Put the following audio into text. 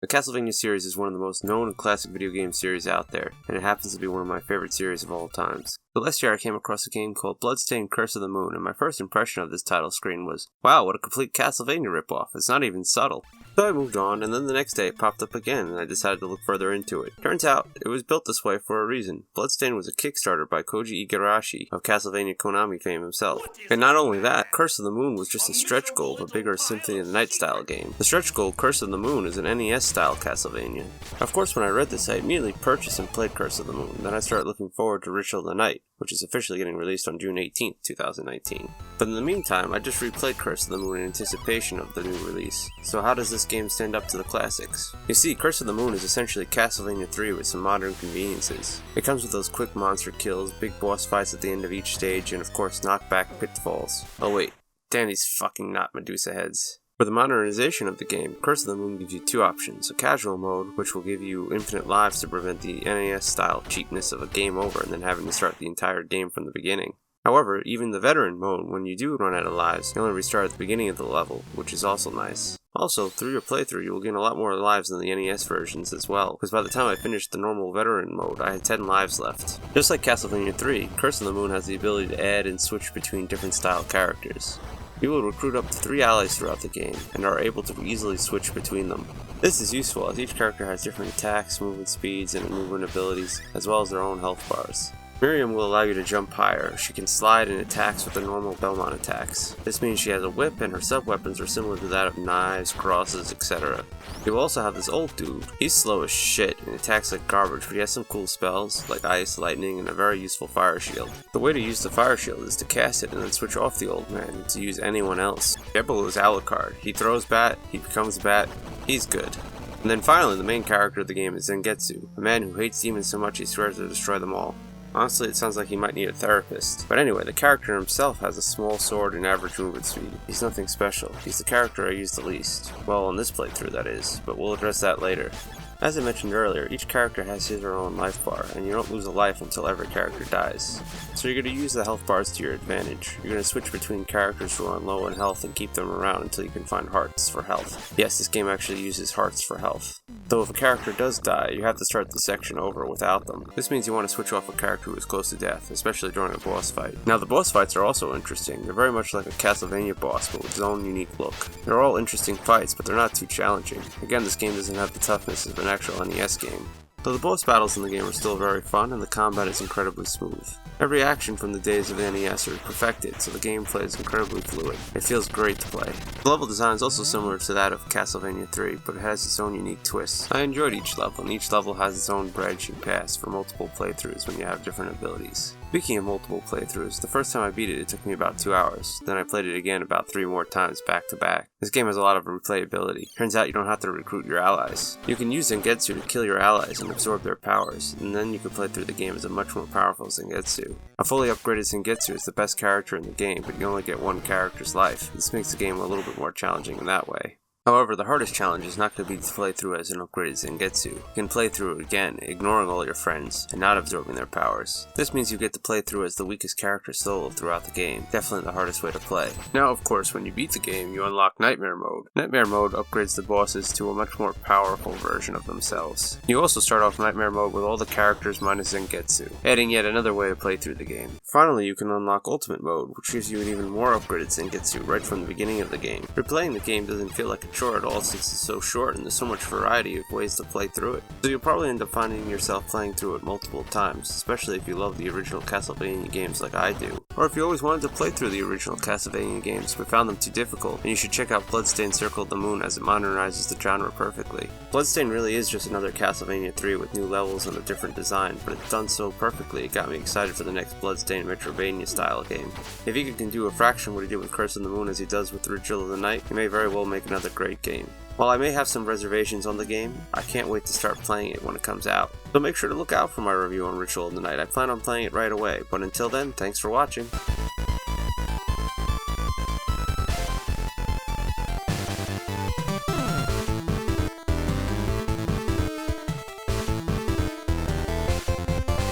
The Castlevania series is one of the most known and classic video game series out there, and it happens to be one of my favorite series of all times. So last year I came across a game called Bloodstained Curse of the Moon, and my first impression of this title screen was, wow, what a complete Castlevania ripoff, it's not even subtle. So I moved on, and then the next day it popped up again, and I decided to look further into it. Turns out, it was built this way for a reason. Bloodstained was a Kickstarter by Koji Igarashi of Castlevania Konami fame himself. And not only that, Curse of the Moon was just a stretch goal of a bigger Symphony of the Night style game. The stretch goal Curse of the Moon is an NES style Castlevania. Of course, when I read this, I immediately purchased and played Curse of the Moon. Then I started looking forward to Ritual of the Night, which is officially getting released on June 18th, 2019. But in the meantime, I just replayed Curse of the Moon in anticipation of the new release. So how does this game stand up to the classics? You see, Curse of the Moon is essentially Castlevania 3 with some modern conveniences. It comes with those quick monster kills, big boss fights at the end of each stage, and of course knockback pitfalls. Oh wait, Danny's fucking not Medusa heads. For the modernization of the game, Curse of the Moon gives you two options, a casual mode, which will give you infinite lives to prevent the NES-style cheapness of a game over and then having to start the entire game from the beginning. However, even the veteran mode, when you do run out of lives, you only restart at the beginning of the level, which is also nice. Also, through your playthrough, you will gain a lot more lives than the NES versions as well, because by the time I finished the normal veteran mode, I had 10 lives left. Just like Castlevania 3, Curse of the Moon has the ability to add and switch between different style characters. You will recruit up to 3 allies throughout the game, and are able to easily switch between them. This is useful as each character has different attacks, movement speeds, and movement abilities, as well as their own health bars. Miriam will allow you to jump higher. She can slide and attacks with the normal Belmont attacks. This means she has a whip and her sub-weapons are similar to that of knives, crosses, etc. You will also have this old dude. He's slow as shit and attacks like garbage, but he has some cool spells like ice, lightning, and a very useful fire shield. The way to use the fire shield is to cast it and then switch off the old man and to use anyone else. Jebel is Alucard. He throws bat, he becomes bat, he's good. And then finally, the main character of the game is Zangetsu, a man who hates demons so much he swears to destroy them all. Honestly, it sounds like he might need a therapist. But anyway, the character himself has a small sword and average movement speed. He's nothing special. He's the character I use the least. Well, on this playthrough that is, but we'll address that later. As I mentioned earlier, each character has his or her own life bar, and you don't lose a life until every character dies. So you're going to use the health bars to your advantage. You're going to switch between characters who are low in health and keep them around until you can find hearts for health. Yes, this game actually uses hearts for health. Though if a character does die, you have to start the section over without them. This means you want to switch off a character who is close to death, especially during a boss fight. Now the boss fights are also interesting. They're very much like a Castlevania boss, but with its own unique look. They're all interesting fights, but they're not too challenging. Again, this game doesn't have the toughness of an actual NES game. Though the boss battles in the game are still very fun and the combat is incredibly smooth. Every action from the days of the NES are perfected, so the gameplay is incredibly fluid. It feels great to play. The level design is also similar to that of Castlevania 3, but it has its own unique twists. I enjoyed each level, and each level has its own bridge and pass for multiple playthroughs when you have different abilities. Speaking of multiple playthroughs, the first time I beat it, it took me about 2 hours. Then I played it again about 3 more times back to back. This game has a lot of replayability. Turns out you don't have to recruit your allies. You can use Zangetsu to kill your allies and absorb their powers, and then you can play through the game as a much more powerful Zangetsu. A fully upgraded Zangetsu is the best character in the game, but you only get one character's life. This makes the game a little bit more challenging in that way. However, the hardest challenge is not going to be to play through as an upgraded Zangetsu. You can play through it again, ignoring all your friends, and not absorbing their powers. This means you get to play through as the weakest character solo throughout the game. Definitely the hardest way to play. Now, of course, when you beat the game, you unlock Nightmare Mode. Nightmare Mode upgrades the bosses to a much more powerful version of themselves. You also start off Nightmare Mode with all the characters minus Zangetsu, adding yet another way to play through the game. Finally, you can unlock Ultimate Mode, which gives you an even more upgraded Zangetsu right from the beginning of the game. Replaying the game doesn't feel like a chore at all since it's so short and there's so much variety of ways to play through it. So you'll probably end up finding yourself playing through it multiple times, especially if you love the original Castlevania games like I do. Or if you always wanted to play through the original Castlevania games but found them too difficult, then you should check out Bloodstained Circle of the Moon as it modernizes the genre perfectly. Bloodstained really is just another Castlevania 3 with new levels and a different design, but it's done so perfectly it got me excited for the next Bloodstained Metroidvania style game. If he can do a fraction what he did with Curse of the Moon as he does with Ritual of the Night, he may very well make another great game. While I may have some reservations on the game, I can't wait to start playing it when it comes out. So make sure to look out for my review on Ritual of the Night. I plan on playing it right away, but until then, thanks for watching.